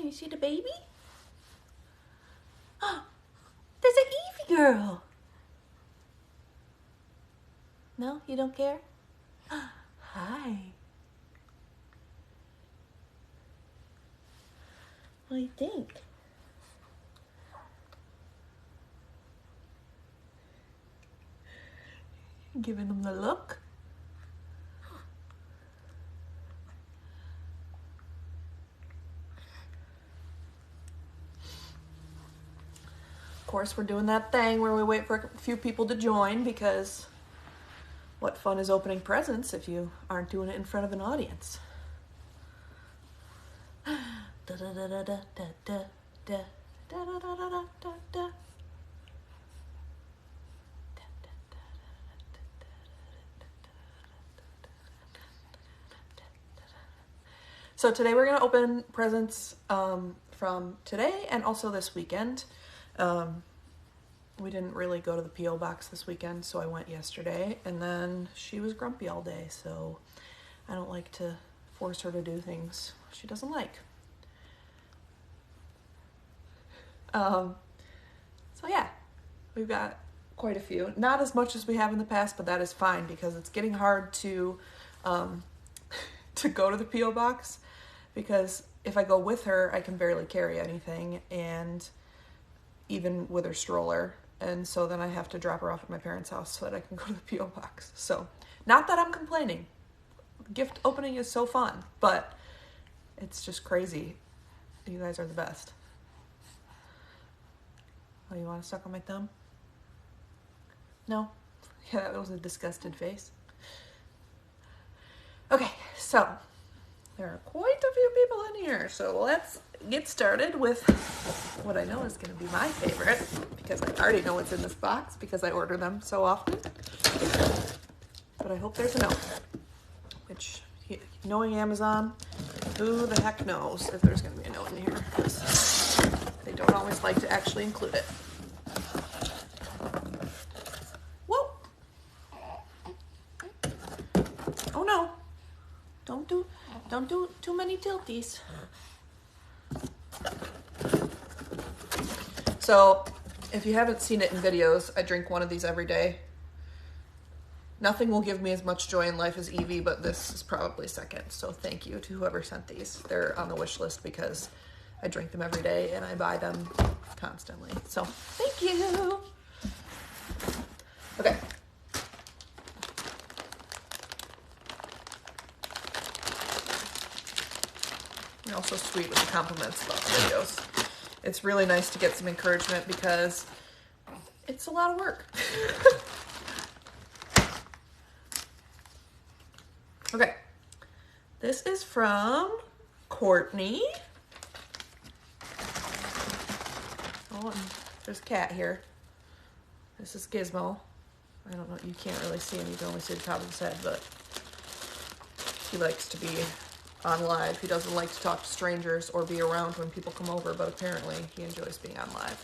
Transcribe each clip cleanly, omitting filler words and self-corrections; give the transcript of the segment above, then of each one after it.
you see the baby? Oh, there's an Evie girl. No, you don't care? Hi. What do you think? Giving them the look. Of course, we're doing that thing where we wait for a few people to join, because what fun is opening presents if you aren't doing it in front of an audience? So today we're going to open presents from today and also this weekend. We didn't really go to the P.O. box this weekend, so I went yesterday, and then she was grumpy all day, so I don't like to force her to do things she doesn't like. So yeah, we've got quite a few. Not as much as we have in the past, but that is fine, because it's getting hard to to go to the P.O. box, because if I go with her, I can barely carry anything, and even with her stroller. And so then I have to drop her off at my parents' house so that I can go to the P.O. box. So, not that I'm complaining. Gift opening is so fun, but it's just crazy. You guys are the best. Oh, you want to suck on my thumb? No? Yeah, that was a disgusted face. Okay, so there are quite a few people in here, so let's get started with what I know is going to be my favorite, because I already know what's in this box because I order them so often. But I hope there's a note, which, knowing Amazon, who the heck knows if there's going to be a note in here, because they don't always like to actually include it. Whoa! Oh no! Don't do too many tilties. So, if you haven't seen it in videos, I drink one of these every day. Nothing will give me as much joy in life as Evie, but this is probably second. So thank you to whoever sent these. They're on the wish list because I drink them every day and I buy them constantly. So thank you. Okay. You're also sweet with the compliments about the videos. It's really nice to get some encouragement because it's a lot of work. Okay, this is from Courtney. Oh, and there's a cat here. This is Gizmo. I don't know, you can't really see him, you can only see the top of his head, but he likes to be on live. He doesn't like to talk to strangers or be around when people come over, but apparently he enjoys being on live.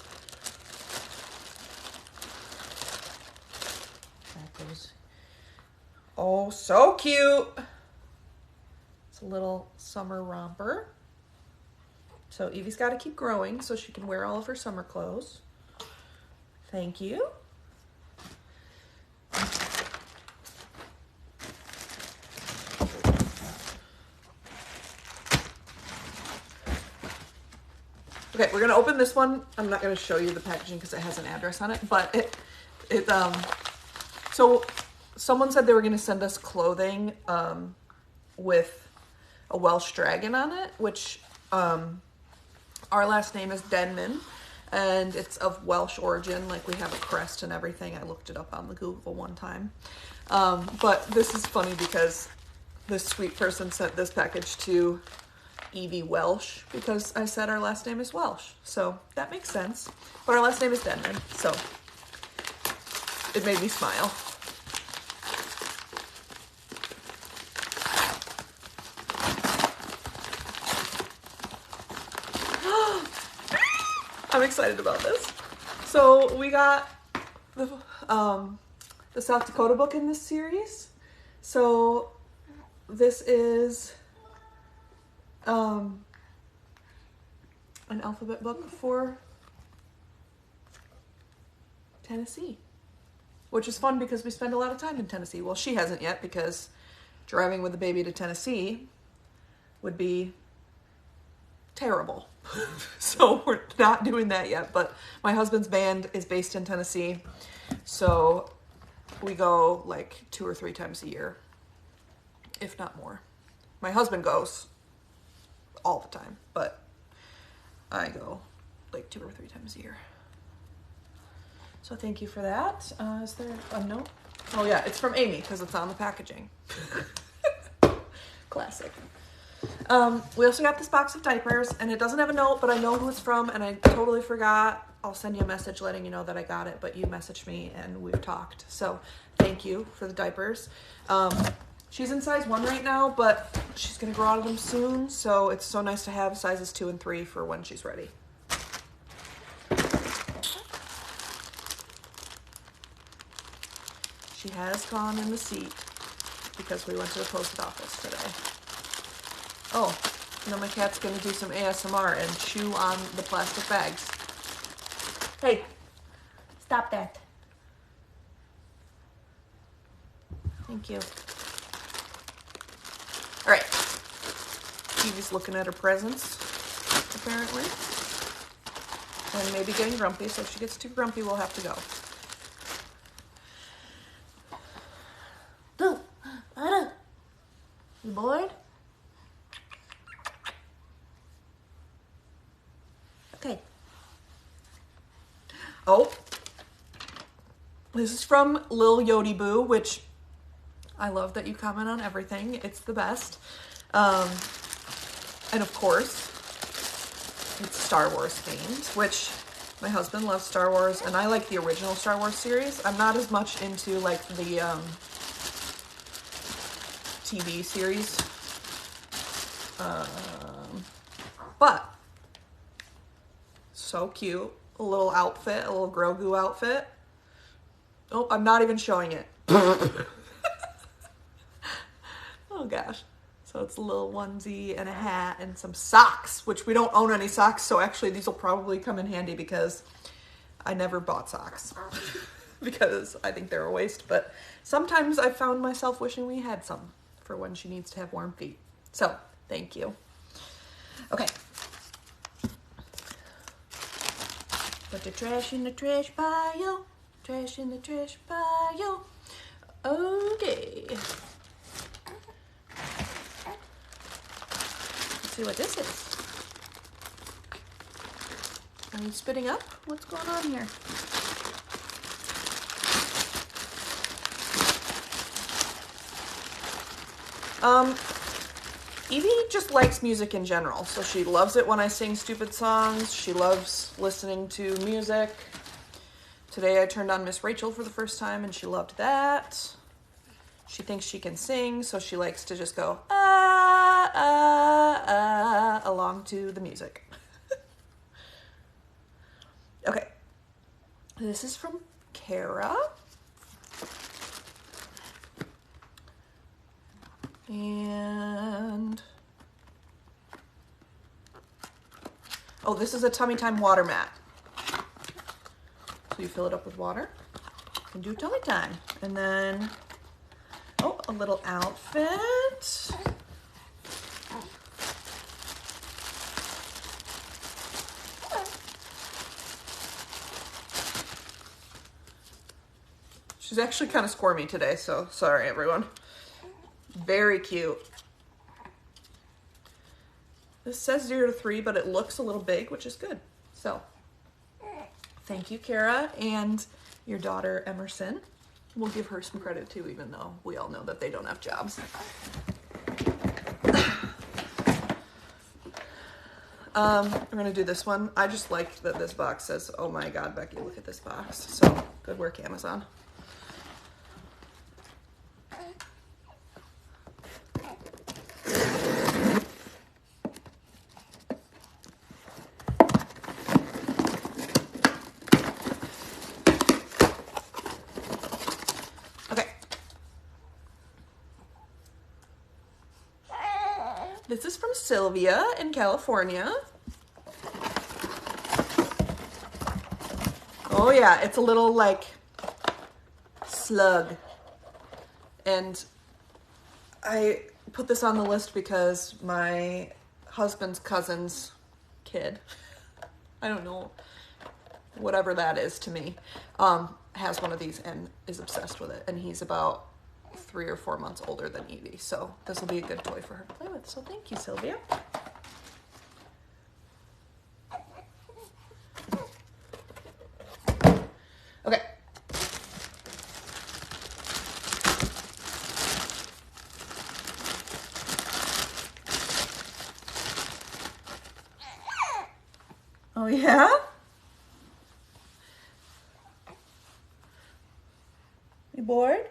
That goes. Oh, so cute. It's a little summer romper. So Evie's got to keep growing so she can wear all of her summer clothes. Thank you. Okay, we're gonna open this one. I'm not gonna show you the packaging because it has an address on it, but so someone said they were gonna send us clothing with a Welsh dragon on it, which our last name is Denman, and it's of Welsh origin. Like, we have a crest and everything. I looked it up on the Google one time. But this is funny because this sweet person sent this package to Evie Welsh because I said our last name is Welsh. So that makes sense. But our last name is Denman, so it made me smile. I'm excited about this. So we got the South Dakota book in this series. So this is an alphabet book for Tennessee, which is fun because we spend a lot of time in Tennessee. Well, she hasn't yet because driving with the baby to Tennessee would be terrible. So we're not doing that yet, but my husband's band is based in Tennessee, so we go like 2 or 3 times a year, if not more. My husband goes all the time, but I go like 2 or 3 times a year. So thank you for that. Is there a note? Oh yeah, it's from Amy because it's on the packaging. Classic. We also got this box of diapers, and it doesn't have a note, but I know who it's from, and I totally forgot. I'll send you a message letting you know that I got it, but you messaged me and we've talked. So thank you for the diapers. She's in size 1 right now, but she's gonna grow out of them soon, so it's so nice to have sizes 2 and 3 for when she's ready. She has gone in the seat because we went to the post office today. Oh, now my cat's gonna do some ASMR and chew on the plastic bags. Hey, stop that. Thank you. All right, Evie's looking at her presents, apparently, and maybe getting grumpy, so if she gets too grumpy, we'll have to go. You bored? Okay. Oh, this is from Lil Yodi Boo, which I love that you comment on everything. It's the best. And of course, it's Star Wars themed, which my husband loves Star Wars, and I like the original Star Wars series. I'm not as much into like the TV series. But so cute. A little outfit, a little Grogu outfit. Oh, I'm not even showing it. Oh gosh. So it's a little onesie and a hat and some socks, which we don't own any socks, so actually these will probably come in handy because I never bought socks because I think they're a waste, but sometimes I found myself wishing we had some for when she needs to have warm feet. So, thank you. Okay. Put the trash in the trash pile. Trash in the trash pile. Okay. Let's see what this is. Are you spitting up? What's going on here? Evie just likes music in general, so she loves it when I sing stupid songs. She loves listening to music. Today I turned on Miss Rachel for the first time and she loved that. She thinks she can sing, so she likes to just go along to the music. Okay, this is from Kara. And oh, this is a Tummy Time water mat. So you fill it up with water and do tummy time. And then, oh, a little outfit. She's actually kind of squirmy today, so sorry everyone. Very cute. This says 0 to 3, but it looks a little big, which is good. So, thank you, Kara, and your daughter, Emerson. We'll give her some credit too, even though we all know that they don't have jobs. I'm gonna do this one. I just like that this box says, "Oh my God, Becky, look at this box." So, good work, Amazon. This is from Sylvia in California. Oh yeah, it's a little like slug. And I put this on the list because my husband's cousin's kid, I don't know, whatever that is to me, has one of these and is obsessed with it. And he's about 3 or 4 months older than Evie. So this will be a good toy for her to play with. So thank you, Sylvia. Okay. Oh yeah? You bored?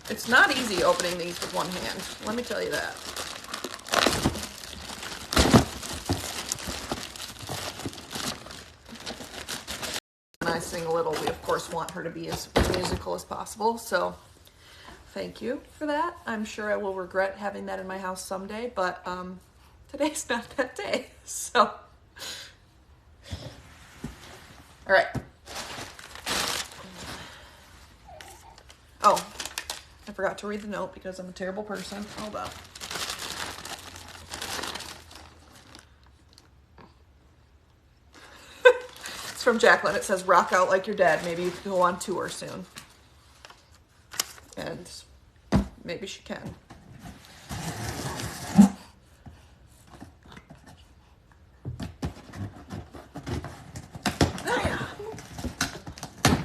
It's not easy opening these with one hand, let me tell you that. When I sing a little, we of course want her to be as musical as possible, so thank you for that. I'm sure I will regret having that in my house someday, but today's not that day, so. All right. Oh, I forgot to read the note because I'm a terrible person. Hold on. It's from Jacqueline. It says, rock out like your dad. Maybe you can go on tour soon. And maybe she can.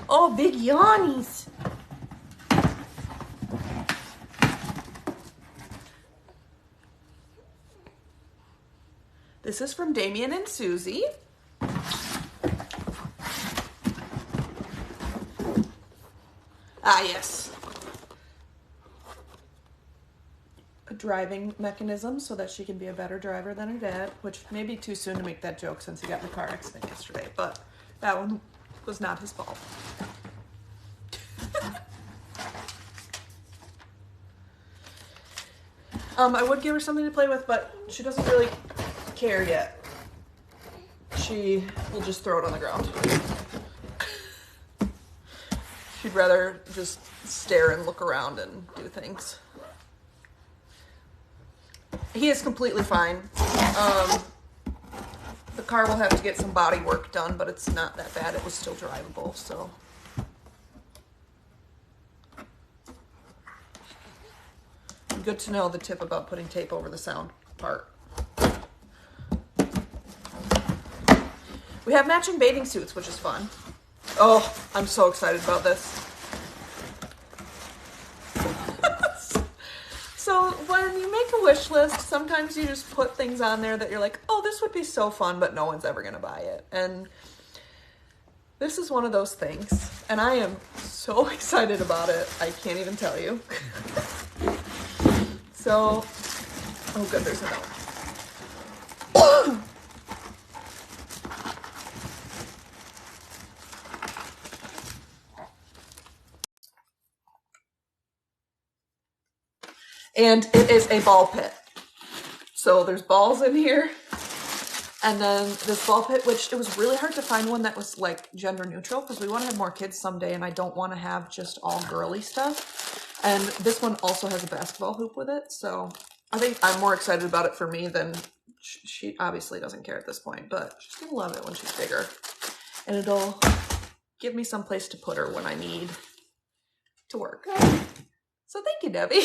Oh, big yawnies. This is from Damien and Susie. Ah, yes. A driving mechanism so that she can be a better driver than her dad, which may be too soon to make that joke since he got in a car accident yesterday, but that one was not his fault. I would give her something to play with, but she doesn't really care yet. She will just throw it on the ground. She'd rather just stare and look around and do things. He is completely fine. The car will have to get some body work done, but it's not that bad. It was still drivable, so. Good to know the tip about putting tape over the sound part. We have matching bathing suits, which is fun. Oh, I'm so excited about this. So when you make a wish list, sometimes you just put things on there that you're like, oh, this would be so fun, but no one's ever gonna buy it. And this is one of those things. And I am so excited about it. I can't even tell you. So, oh good, there's a note. And it is a ball pit. So there's balls in here. And then this ball pit, which it was really hard to find one that was like gender neutral because we want to have more kids someday and I don't want to have just all girly stuff. And this one also has a basketball hoop with it. So I think I'm more excited about it for me than she obviously doesn't care at this point, but she's going to love it when she's bigger. And it'll give me some place to put her when I need to work. So thank you, Debbie.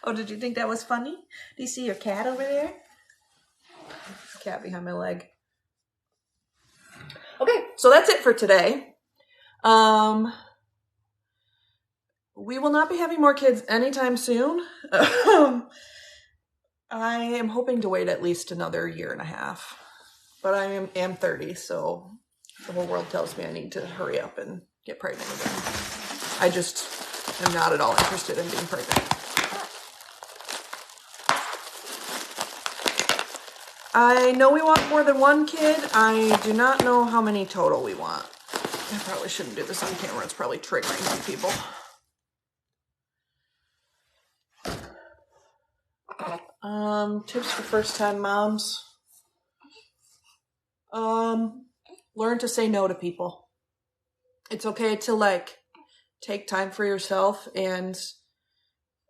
Oh, did you think that was funny? Do you see your cat over there? Cat behind my leg. Okay, so that's it for today. We will not be having more kids anytime soon. I am hoping to wait at least another 1.5 years. But I am 30, so the whole world tells me I need to hurry up and get pregnant again. I just am not at all interested in being pregnant. I know we want more than one kid. I do not know how many total we want. I probably shouldn't do this on camera. It's probably triggering some people. Tips for first-time moms. Learn to say no to people. It's okay to like take time for yourself, and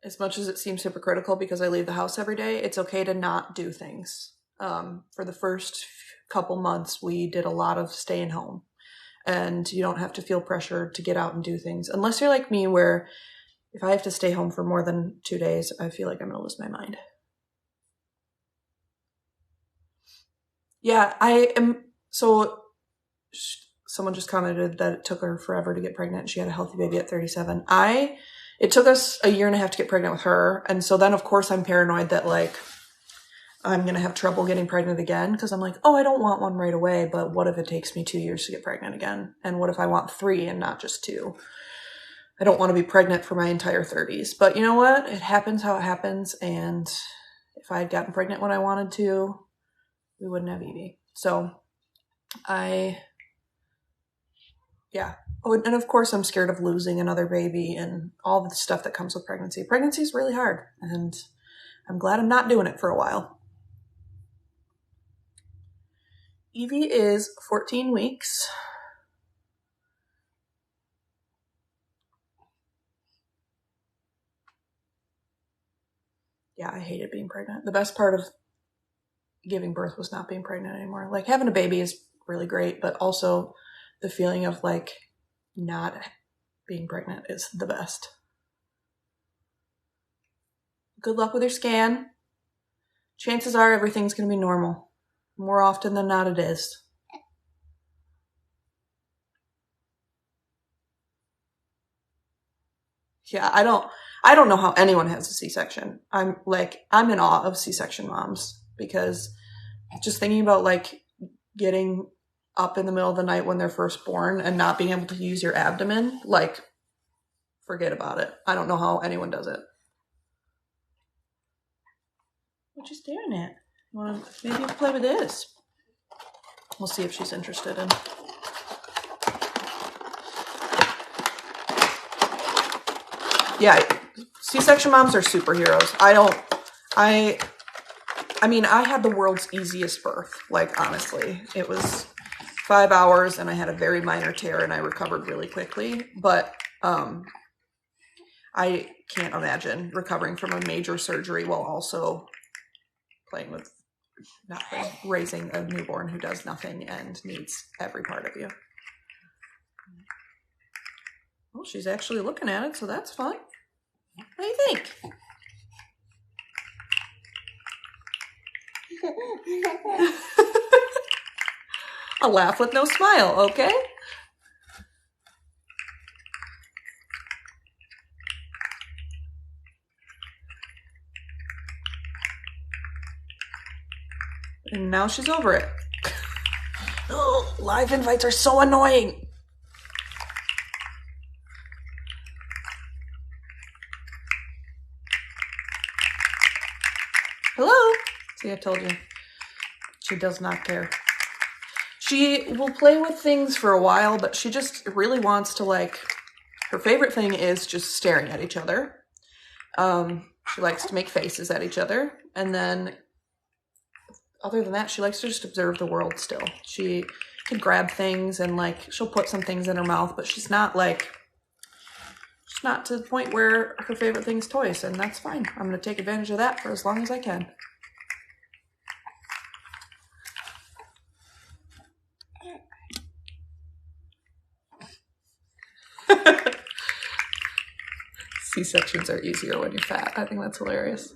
as much as it seems hypocritical because I leave the house every day, it's okay to not do things. For the first couple months, we did a lot of staying home, and you don't have to feel pressure to get out and do things unless you're like me, where if I have to stay home for more than 2 days, I feel like I'm gonna lose my mind. Yeah, I am. So someone just commented that it took her forever to get pregnant. She had a healthy baby at 37. It took us a year and a half to get pregnant with her. And so then of course I'm paranoid that like I'm going to have trouble getting pregnant again, because I'm like, oh, I don't want one right away. But what if it takes me 2 years to get pregnant again? And what if I want 3 and not just 2? I don't want to be pregnant for my entire 30s. But you know what? It happens how it happens. And if I had gotten pregnant when I wanted to, we wouldn't have Evie. So yeah. Oh, and of course I'm scared of losing another baby and all the stuff that comes with pregnancy. Pregnancy is really hard, and I'm glad I'm not doing it for a while. Evie is 14 weeks. Yeah, I hated being pregnant. The best part of giving birth was not being pregnant anymore. Like, having a baby is really great, but also the feeling of like not being pregnant is the best. Good luck with your scan. Chances are everything's going to be normal. More often than not, it is. Yeah, I don't know how anyone has a C-section. I'm in awe of C-section moms, because just thinking about like getting up in the middle of the night when they're first born and not being able to use your abdomen, like, forget about it. I don't know how anyone does it. What you staring at? Maybe play with this. We'll see if she's interested in. Yeah, C-section moms are superheroes. I mean, I had the world's easiest birth. Like, honestly, it was 5 hours and I had a very minor tear and I recovered really quickly. But I can't imagine recovering from a major surgery while also playing with nothing, raising a newborn who does nothing and needs every part of you. Well, she's actually looking at it, so that's fun. What do you think? A laugh with no smile, okay? And now she's over it. Oh, live invites are so annoying. Hello? See, I told you. She does not care. She will play with things for a while, but she just really wants to, like, her favorite thing is just staring at each other. She likes to make faces at each other. And then, other than that, she likes to just observe the world still. She can grab things and, like, she'll put some things in her mouth, but she's not, like, she's not to the point where her favorite thing is toys, and that's fine. I'm going to take advantage of that for as long as I can. C-sections are easier when you're fat. I think that's hilarious.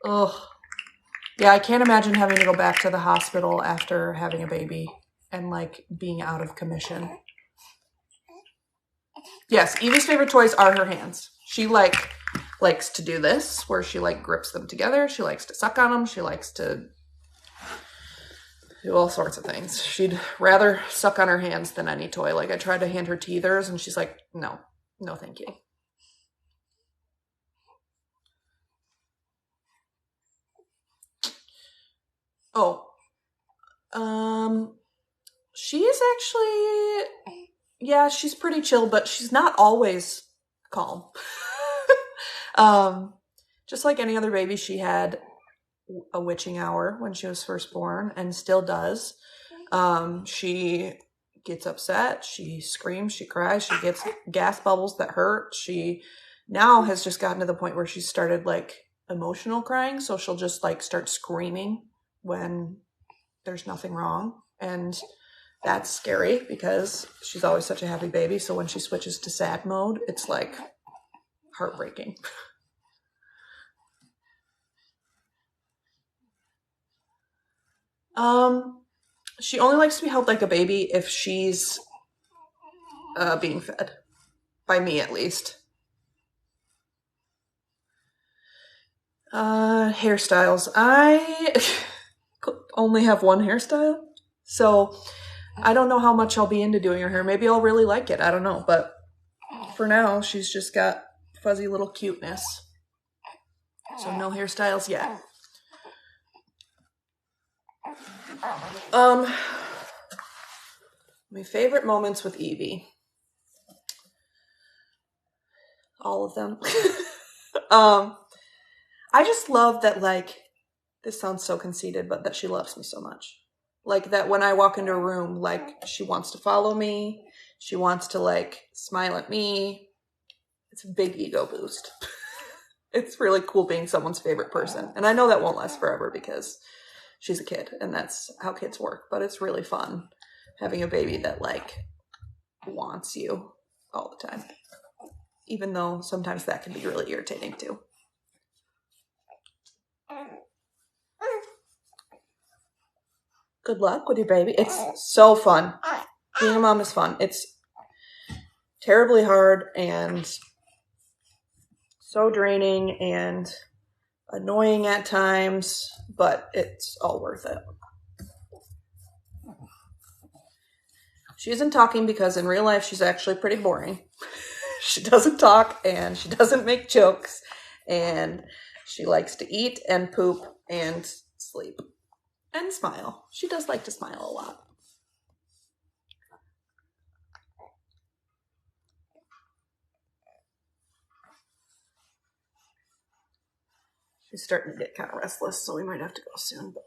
Ugh. Yeah, I can't imagine having to go back to the hospital after having a baby and, like, being out of commission. Yes, Evie's favorite toys are her hands. She, like, likes to do this, where she, like, grips them together. She likes to suck on them. She likes to do all sorts of things. She'd rather suck on her hands than any toy. Like, I tried to hand her teethers, and she's like, no, thank you. Oh, she is actually, yeah, she's pretty chill, but she's not always calm. Just like any other baby, she had a witching hour when she was first born and still does. She gets upset, she screams, she cries, she gets gas bubbles that hurt. She now has just gotten to the point where she's started like emotional crying, so she'll just like start screaming when there's nothing wrong, and that's scary because she's always such a happy baby, so when she switches to sad mode, it's like heartbreaking. She only likes to be held like a baby if she's being fed. By me, at least. Hairstyles. I only have one hairstyle, so I don't know how much I'll be into doing her hair. Maybe I'll really like it. I don't know, but for now, she's just got fuzzy little cuteness. So no hairstyles yet. My favorite moments with Evie. All of them. I just love that, like, this sounds so conceited, but that she loves me so much. Like, that when I walk into a room, like, she wants to follow me. She wants to, like, smile at me. It's a big ego boost. It's really cool being someone's favorite person. And I know that won't last forever because she's a kid and that's how kids work. But it's really fun having a baby that, like, wants you all the time. Even though sometimes that can be really irritating too. Good luck with your baby. It's so fun. Being a mom is fun. It's terribly hard and so draining and annoying at times, but it's all worth it. She isn't talking because in real life she's actually pretty boring. She doesn't talk and she doesn't make jokes and she likes to eat and poop and sleep and smile. She does like to smile a lot. She's starting to get kind of restless, so we might have to go soon, but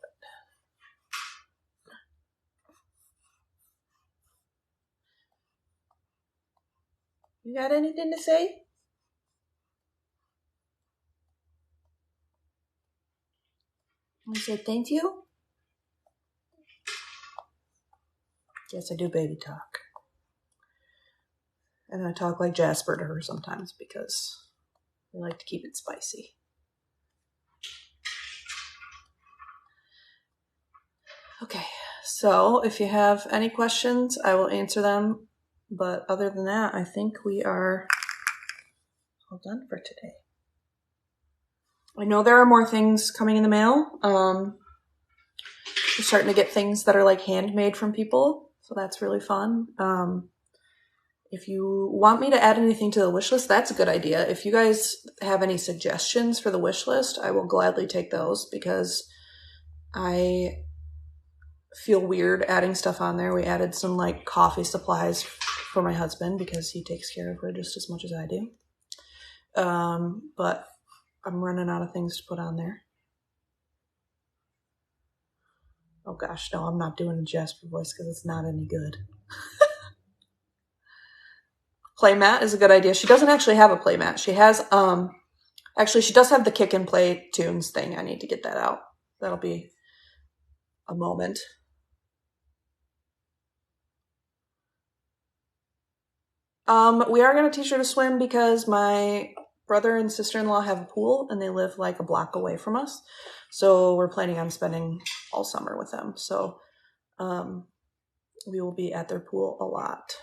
you got anything to say? Want to say thank you? Yes, I do baby talk. And I talk like Jasper to her sometimes because I like to keep it spicy. Okay, so if you have any questions, I will answer them. But other than that, I think we are all done for today. I know there are more things coming in the mail. We're starting to get things that are like handmade from people, so that's really fun. If you want me to add anything to the wish list, that's a good idea. If you guys have any suggestions for the wish list, I will gladly take those because I feel weird adding stuff on there. We added some like coffee supplies for my husband because he takes care of her just as much as I do. But I'm running out of things to put on there. Oh gosh, no, I'm not doing a Jasper voice because it's not any good. Playmat is a good idea. She doesn't actually have a playmat. She has, actually she does have the Kick and Play Tunes thing. I need to get that out. That'll be a moment. We are going to teach her to swim because my brother and sister-in-law have a pool and they live like a block away from us. So we're planning on spending all summer with them. So we will be at their pool a lot.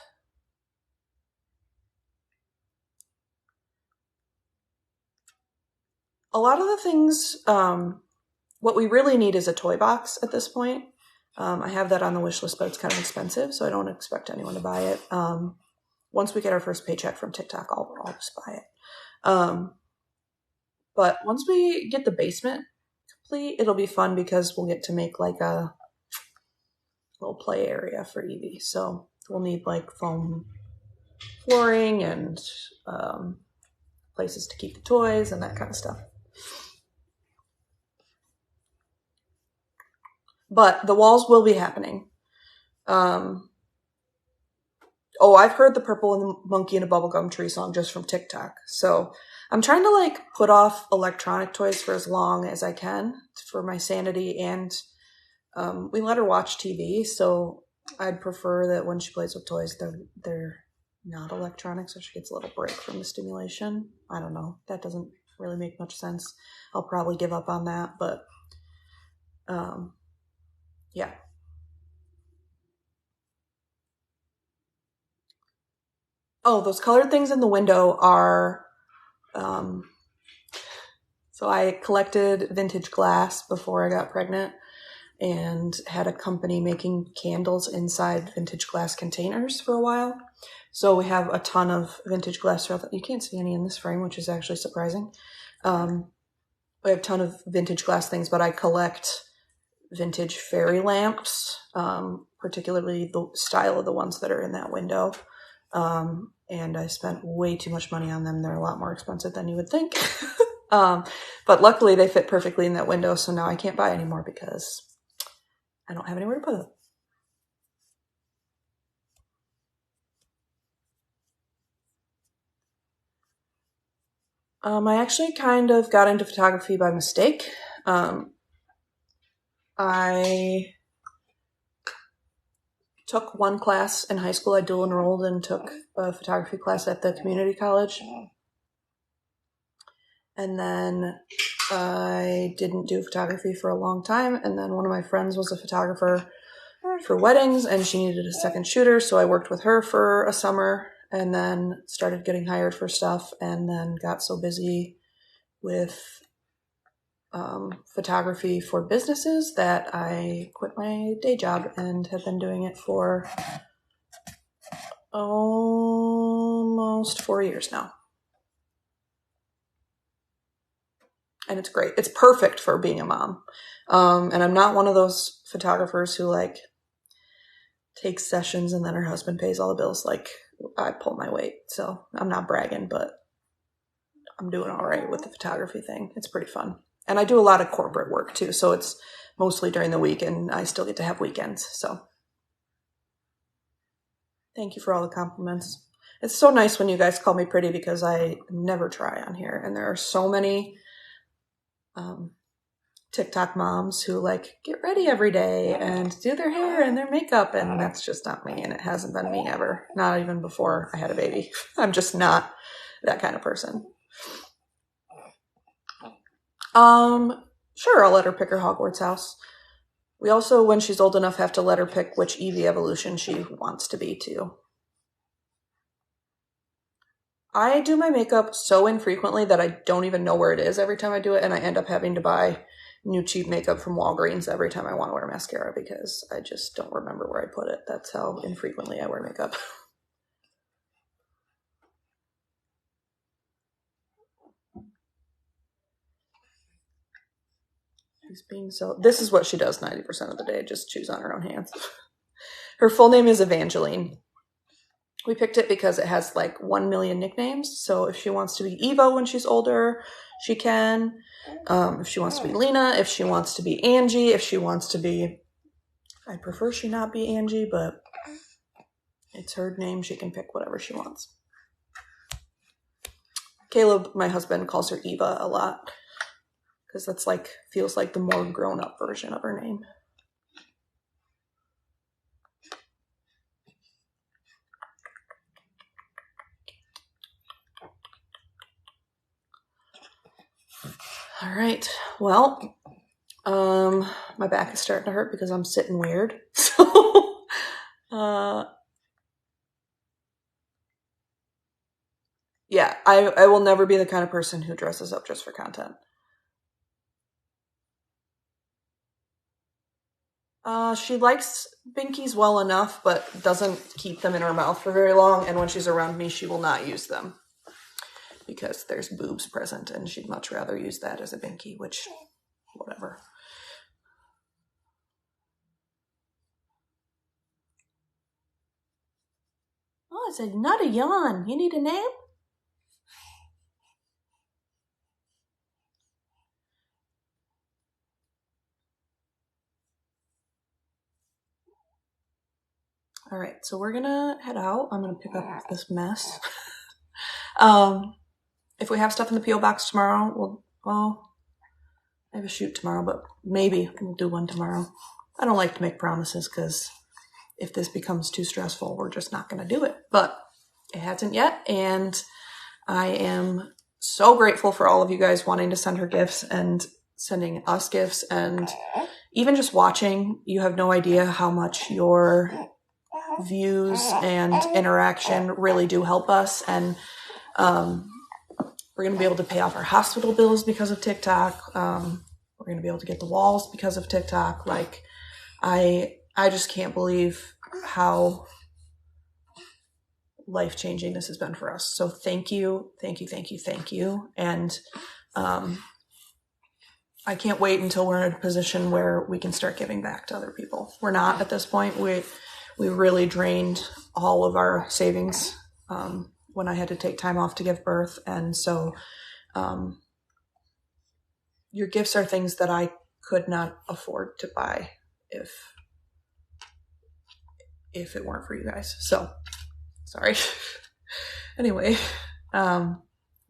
A lot of the things, what we really need is a toy box at this point. I have that on the wish list, but it's kind of expensive, so I don't expect anyone to buy it. Once we get our first paycheck from TikTok, I'll just buy it. But once we get the basement complete, it'll be fun because we'll get to make like a little play area for Evie. So we'll need like foam flooring and places to keep the toys and that kind of stuff. But the walls will be happening. I've heard the Purple and the Monkey in a Bubblegum Tree song just from TikTok. So I'm trying to like put off electronic toys for as long as I can for my sanity. And we let her watch TV. So I'd prefer that when she plays with toys, they're not electronic. So she gets a little break from the stimulation. I don't know. That doesn't really make much sense. I'll probably give up on that. But yeah. Oh, those colored things in the window are, so I collected vintage glass before I got pregnant and had a company making candles inside vintage glass containers for a while. So we have a ton of vintage glass throughout. You can't see any in this frame, which is actually surprising. We have a ton of vintage glass things, but I collect vintage fairy lamps, particularly the style of the ones that are in that window. And I spent way too much money on them. They're a lot more expensive than you would think. But luckily they fit perfectly in that window. So now I can't buy any more because I don't have anywhere to put them. I actually kind of got into photography by mistake. I took one class in high school. I dual enrolled and took a photography class at the community college. And then I didn't do photography for a long time. And then one of my friends was a photographer for weddings and she needed a second shooter. So I worked with her for a summer and then started getting hired for stuff and then got so busy with photography for businesses that I quit my day job and have been doing it for almost 4 years now. And it's great. It's perfect for being a mom. And I'm not one of those photographers who like takes sessions and then her husband pays all the bills. Like I pull my weight. So I'm not bragging, but I'm doing all right with the photography thing. It's pretty fun. And I do a lot of corporate work too. So it's mostly during the week and I still get to have weekends. So thank you for all the compliments. It's so nice when you guys call me pretty because I never try on here. And there are so many TikTok moms who like get ready every day and do their hair and their makeup. And that's just not me. And it hasn't been me ever. Not even before I had a baby. I'm just not that kind of person. Sure, I'll let her pick her Hogwarts house. We also, when she's old enough, have to let her pick which Eevee evolution she wants to be too. I do my makeup so infrequently that I don't even know where it is every time I do it, and I end up having to buy new cheap makeup from Walgreens every time I want to wear mascara because I just don't remember where I put it. That's how infrequently I wear makeup. This is what she does 90% of the day, just choose on her own hands. Her full name is Evangeline. We picked it because it has like 1 million nicknames. So if she wants to be Eva when she's older, she can. If she wants to be Lena, if she wants to be Angie, if she wants to be, I prefer she not be Angie, but it's her name. She can pick whatever she wants. Caleb, my husband, calls her Eva a lot because that's like, feels like the more grown-up version of her name. All right. Well, my back is starting to hurt because I'm sitting weird. So, yeah, I will never be the kind of person who dresses up just for content. She likes binkies well enough, but doesn't keep them in her mouth for very long. And when she's around me, she will not use them because there's boobs present and she'd much rather use that as a binky, which, whatever. Oh, it's not a yawn. You need a nap? All right, so we're gonna head out. I'm gonna pick up this mess. If we have stuff in the P.O. box tomorrow, I have a shoot tomorrow, but maybe we'll do one tomorrow. I don't like to make promises because if this becomes too stressful, we're just not gonna do it. But it hasn't yet, and I am so grateful for all of you guys wanting to send her gifts and sending us gifts, and even just watching. You have no idea how much your views and interaction really do help us. And we're going to be able to pay off our hospital bills because of TikTok. We're going to be able to get the walls because of TikTok. Like, I just can't believe how life-changing this has been for us. So thank you. And I can't wait until we're in a position where we can start giving back to other people. We're not at this point. We really drained all of our savings when I had to take time off to give birth. And so your gifts are things that I could not afford to buy if it weren't for you guys. So sorry. Anyway, I'm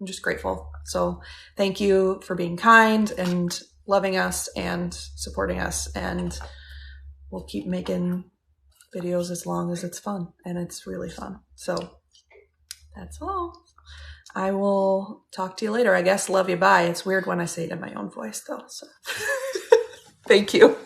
just grateful. So thank you for being kind and loving us and supporting us. And we'll keep making videos as long as it's fun, and it's really fun. So that's all. I will talk to you later. I guess love you, bye. It's weird when I say it in my own voice though. So thank you.